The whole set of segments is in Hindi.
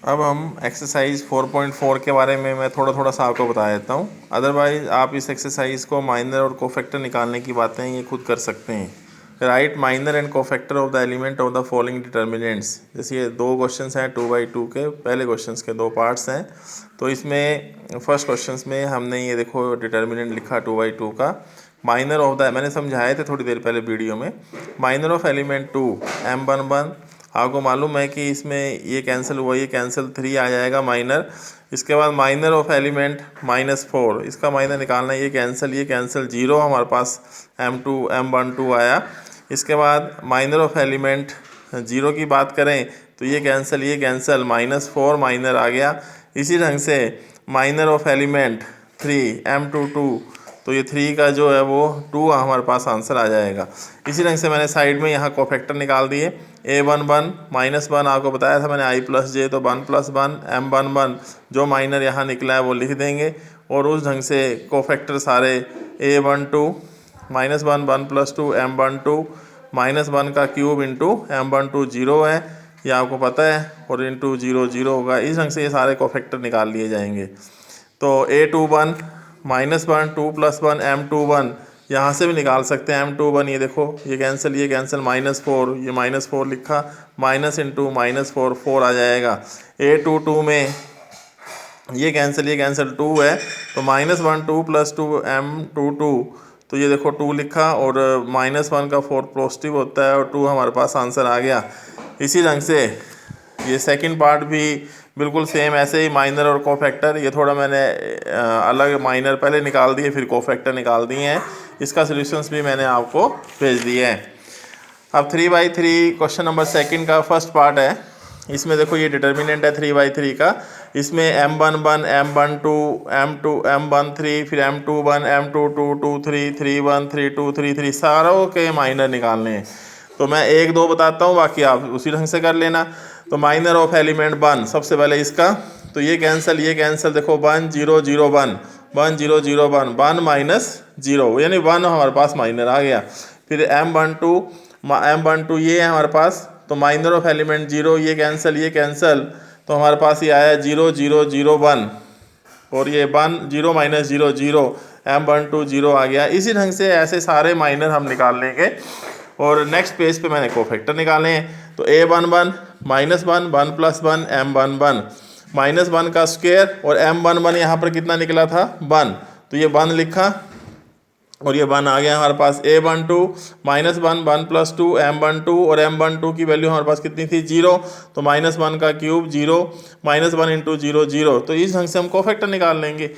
अब हम एक्सरसाइज 4.4 के बारे में मैं थोड़ा थोड़ा सा आपको बता देता हूँ। अदरवाइज आप इस एक्सरसाइज को माइनर और कोफैक्टर निकालने की बातें ये खुद कर सकते हैं। Right minor and cofactor of the element of the following determinants. जैसे ये दो क्वेश्चंस हैं 2/2 के, पहले क्वेश्चंस के दो पार्ट्स हैं। तो इसमें फर्स्ट क्वेश्चंस में हमने ये देखो डिटर्मिनेंट लिखा 2/2 का। माइनर ऑफ द, मैंने समझाए थे थोड़ी देर पहले वीडियो में, माइनर ऑफ एलिमेंट 2 M11। आपको मालूम है कि इसमें ये कैंसिल हुआ, ये कैंसिल 3 आ जाएगा माइनर। इसके बाद माइनर ऑफ एलिमेंट -4, इसका माइनर निकालना है, ये कैंसिल 0 हमारे पास M12 आया। इसके बाद माइनर ऑफ एलिमेंट 0 की बात करें तो ये कैंसिल -4 माइनर आ गया। इसी ढंग से माइनर ऑफ एलिमेंट 3 M22, तो ये 3 का जो है वो 2 हमारे पास आंसर आ जाएगा। इसी ढंग से मैंने साइड में यहाँ कोफैक्टर निकाल दिए। A11 -1 आपको बताया था मैंने I+J, तो 1+1 M11 जो माइनर यहाँ निकला है वो लिख देंगे। और उस ढंग से कोफैक्टर सारे A12 -1 1+2 M12 -1 का क्यूब इंटू M12 0 है, ये आपको पता है, और इंटू 0 0 होगा। इस ढंग से ये सारे कोफैक्टर निकाल लिए जाएंगे। तो A21 -1 2+1 M21 यहाँ से भी निकाल सकते हैं। M21 ये देखो, ये कैंसिल -4, ये -4 लिखा, माइनस इंटू -4 4 आ जाएगा। A22 में ये कैंसिल 2 है, तो -1 2+2 M22, तो ये देखो 2 लिखा, और -1 का 4 पॉजिटिव होता है और 2 हमारे पास आंसर आ गया। इसी ढंग से ये सेकंड पार्ट भी बिल्कुल सेम ऐसे ही, माइनर और कोफैक्टर। ये थोड़ा मैंने अलग माइनर पहले निकाल दिए, फिर कोफैक्टर निकाल दिए हैं। इसका सॉल्यूशंस भी मैंने आपको भेज दिए हैं। अब 3/3 क्वेश्चन नंबर सेकंड का फर्स्ट पार्ट है। इसमें देखो ये डिटर्मिनेंट है 3/3 का। इसमें M11 M12 M13, फिर M21 M22 23 31 32 33 सारों के माइनर निकालने हैं। तो मैं 1 2 बताता हूँ, बाकी आप उसी ढंग से कर लेना। तो माइनर ऑफ एलिमेंट 1, सबसे पहले इसका, तो ये कैंसिल देखो 1 0 0 1 1 0 0 1 1 -0, यानी 1 हमारे पास माइनर आ गया। फिर M12 ये है हमारे पास, तो माइनर ऑफ एलिमेंट 0, ये कैंसिल, तो हमारे पास ये आया 0 0 0 1, और ये 1 0 -0 0 M12 0 आ गया। इसी ढंग से ऐसे सारे माइनर हम निकाल लेंगे। और नेक्स्ट पेज पे मैंने कोफैक्टर निकाले हैं। तो A11 -1 1+1 M11 -1 का स्क्वायर, और M11 यहाँ पर कितना निकला था 1, तो ये 1 लिखा, और ये 1 आ गया हमारे पास। A12 -1 1+2 M12, और M12 की वैल्यू हमारे पास कितनी थी 0, तो -1 का क्यूब 0 -1 इंटू 0 0, तो इस ढंग से हम कोफैक्टर निकाल लेंगे।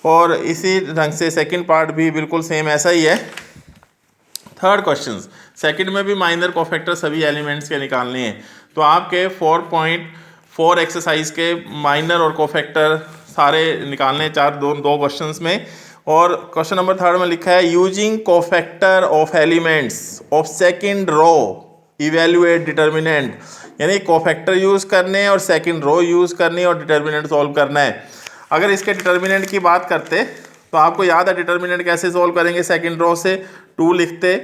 और इसी ढंग से सेकंड पार्ट भी बिल्कुल सेम ऐसा ही है। थर्ड क्वेश्चन, सेकंड में भी माइनर कोफैक्टर सभी एलिमेंट्स के निकालने हैं। तो आपके 4.4 एक्सरसाइज के माइनर और कोफैक्टर सारे निकालने हैं, दो क्वेश्चंस में। और क्वेश्चन नंबर थर्ड में लिखा है using cofactor of elements of second row evaluate determinant, यानी कोफैक्टर यूज करने और सेकंड रो यूज करनी और डिटर्मिनेंट सॉल्व करना है। अगर इसके डिटर्मिनेंट की बात करते तो आपको याद है डिटर्मिनेंट कैसे सॉल्व करेंगे। सेकंड रो से 2 लिखते,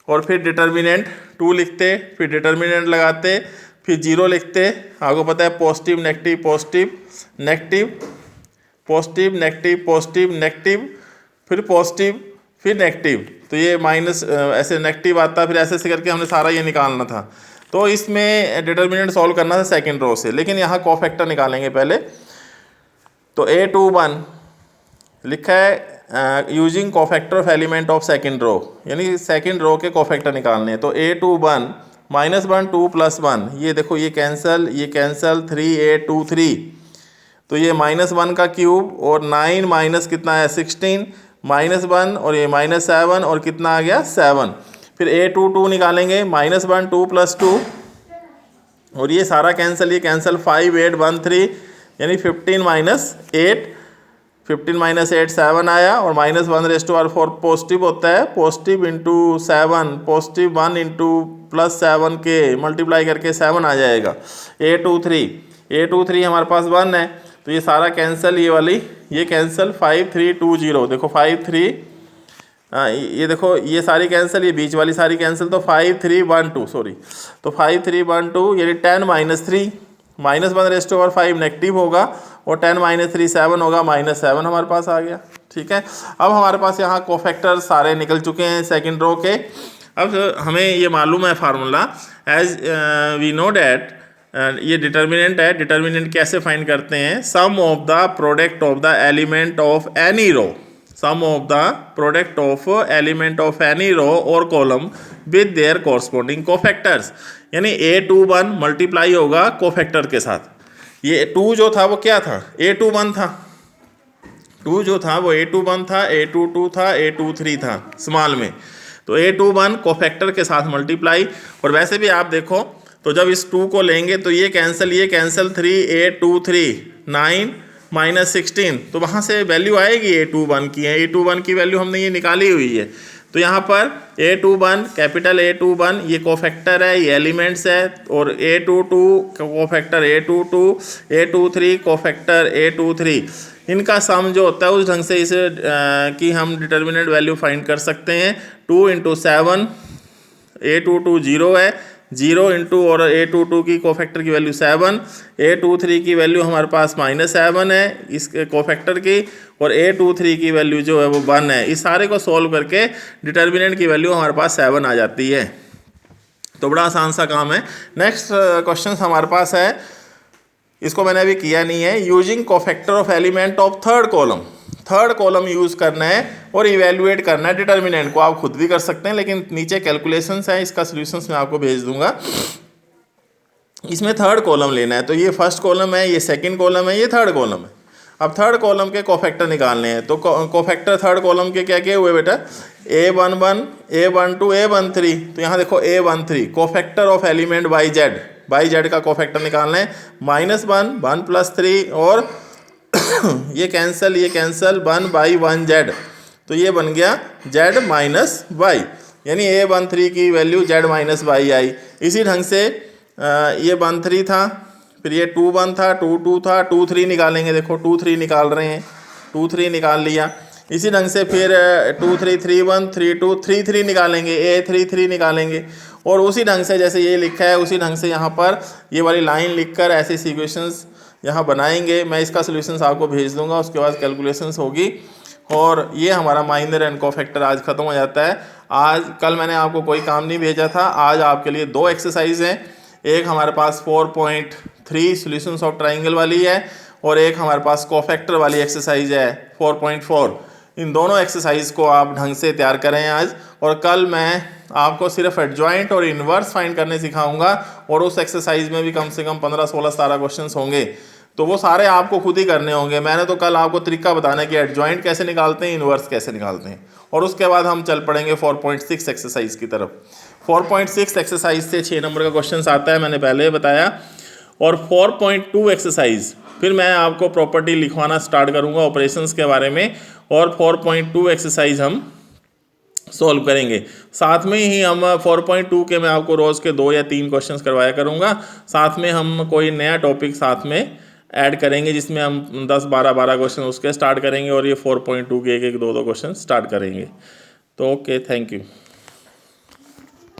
और फिर डिटर्मिनेंट 2 लिखते, फिर डिटर्मिनेंट लगाते, फिर 0 लिखते। आपको पता है positive negative positive negative positive negative positive negative, फिर पॉजिटिव फिर नेगेटिव, तो ये माइनस ऐसे नेगेटिव आता, फिर ऐसे करके हमने सारा ये निकालना था। तो इसमें डिटर्मिनेंट सॉल्व करना था सेकंड रो से, लेकिन यहाँ कोफैक्टर निकालेंगे पहले। तो A21 लिखा है using cofactor of element of second row, यानी सेकंड रो के कोफैक्टर निकालने हैं। तो A21 -1 2+1, ये देखो ये कैंसिल 3A23, तो ये -1 का क्यूब, और 9 माइनस कितना है 16 -1, और ये -7, और कितना आ गया 7। फिर A22 निकालेंगे -1 2+2, और ये सारा कैंसिल 5 8 1 3, यानी 15 -8 7 आया, और -1⁴ पॉजिटिव होता है, पॉजिटिव इंटू 7 पॉजिटिव 1 इंटू +7 के मल्टीप्लाई करके 7 आ जाएगा। A23 हमारे पास 1 है, तो ये सारा कैंसिल, ये कैंसिल 5 3 2 0, देखो 5 3, ये देखो ये सारी कैंसिल, ये बीच वाली सारी कैंसिल, तो 5 3 1 2 सॉरी, तो 5 3 1 2, यानी 10 -3 -1/5 नेगेटिव होगा और 10 - 3 7 होगा, -7 हमारे पास आ गया। ठीक है, अब हमारे पास यहाँ कोफैक्टर सारे निकल चुके हैं सेकंड रो के। अब हमें ये मालूम है formula, as we know that ये डिटर्मिनेंट है। डिटर्मिनेंट कैसे फाइंड करते हैं? Sum of the product of the element of any row, sum of the product of element of any row और column with their corresponding cofactors, यानी A21 मल्टीप्लाई होगा कोफैक्टर के साथ। ये 2 जो था वो क्या था? A21 था। 2 जो था वो A21 था, A22 था, A23 था स्मॉल में। तो A21 कोफैक्टर के साथ मल्टीप्लाई, और वैसे भी आप देखो तो जब इस 2 को लेंगे तो ये कैंसिल 3, A23 9 - 16, तो वहाँ से वैल्यू आएगी A21 की है। A21 की वैल्यू हमने ये निकाली हुई है। तो यहाँ पर A21 कैपिटल A21 ये कोफैक्टर है, ये एलिमेंट्स है, और A22 cofactor A22, A23 cofactor A23, इनका सम जो होता है उस ढंग से इसे की हम डिटर्मिनेंट वैल्यू फाइंड कर सकते हैं। 2 × 7 A22 0 है, 0 इंटू और A22 की कोफैक्टर की वैल्यू 7, A23 की वैल्यू हमारे पास -7 है इस कोफैक्टर की, और A23 की वैल्यू जो है वो 1 है। इस सारे को सॉल्व करके डिटर्मिनेंट की वैल्यू हमारे पास 7 आ जाती है। तो बड़ा आसान सा काम है। नेक्स्ट क्वेश्चन हमारे पास है, इसको मैंने अभी किया नहीं है। Using cofactor of element of third column, third column use करना है और इवेल्युएट करना है डिटर्मिनेंट को। आप खुद भी कर सकते हैं, लेकिन नीचे कैलकुलेशंस है, इसका सॉल्यूशंस मैं आपको भेज दूंगा। इसमें थर्ड कॉलम लेना है, तो ये फर्स्ट कॉलम है, ये सेकंड कॉलम है, ये थर्ड कॉलम है। अब थर्ड कॉलम के कोफैक्टर निकालने हैं, तो कोफैक्टर थर्ड कॉलम के क्या क्या हुए बेटा? A11, A12, A13। तो यहाँ देखो A13 cofactor of element by Z का कोफैक्टर निकालना है। -1 1 + 3 और ये कैंसल 1/1Z, तो ये बन गया Z - Y, यानी A13 की वैल्यू Z - Y आई। इसी ढंग से ये 13 था, फिर ये 21 था, 22 था, 23 निकालेंगे। देखो 23 निकाल रहे हैं, 23 निकाल लिया। इसी ढंग से फिर 23 31 32 33 निकालेंगे, A33 निकालेंगे। और उसी ढंग से जैसे ये लिखा है उसी ढंग से यहाँ पर ये वाली लाइन लिखकर ऐसे सीक्वेंसेस यहाँ बनाएंगे। मैं इसका सॉल्यूशंस आपको भेज दूंगा, उसके बाद कैलकुलेशंस होगी। और ये हमारा माइनर एंड कोफैक्टर आज ख़त्म हो जाता है। कल मैंने आपको कोई काम नहीं भेजा था, आज आपके लिए 2 एक्सरसाइज हैं। एक हमारे पास 4.3 सॉल्यूशंस ऑफ ट्राइंगल वाली है, और एक हमारे पास कोफैक्टर वाली एक्सरसाइज है 4.4। इन दोनों एक्सरसाइज को आप ढंग से तैयार करें आज, और कल मैं आपको सिर्फ एडजॉइंट और इन्वर्स फाइंड करने सिखाऊंगा, और उस एक्सरसाइज में भी कम से कम 15 16 17 क्वेश्चंस होंगे। तो वो सारे आपको खुद ही करने होंगे। मैंने तो कल आपको तरीका बताना है कि एडजॉइंट कैसे निकालते हैं, इन्वर्स कैसे निकालते हैं, और उसके बाद हम चल पड़ेंगे 4.6 एक्सरसाइज की तरफ। 4.6 एक्सरसाइज से 6 नंबर का क्वेश्चन आता है, मैंने पहले बताया। और 4.2 एक्सरसाइज फिर मैं आपको प्रॉपर्टी लिखवाना स्टार्ट करूँगा ऑपरेशंस के बारे में, और 4.2 एक्सरसाइज हम सॉल्व करेंगे। साथ में ही हम 4.2 के मैं आपको रोज़ के 2 या 3 क्वेश्चंस करवाया करूँगा। साथ में हम कोई नया टॉपिक साथ में ऐड करेंगे, जिसमें हम 10 12 क्वेश्चन उसके स्टार्ट करेंगे, और ये 4.2 के एक 2 क्वेश्चन स्टार्ट करेंगे। तो ओके, थैंक यू।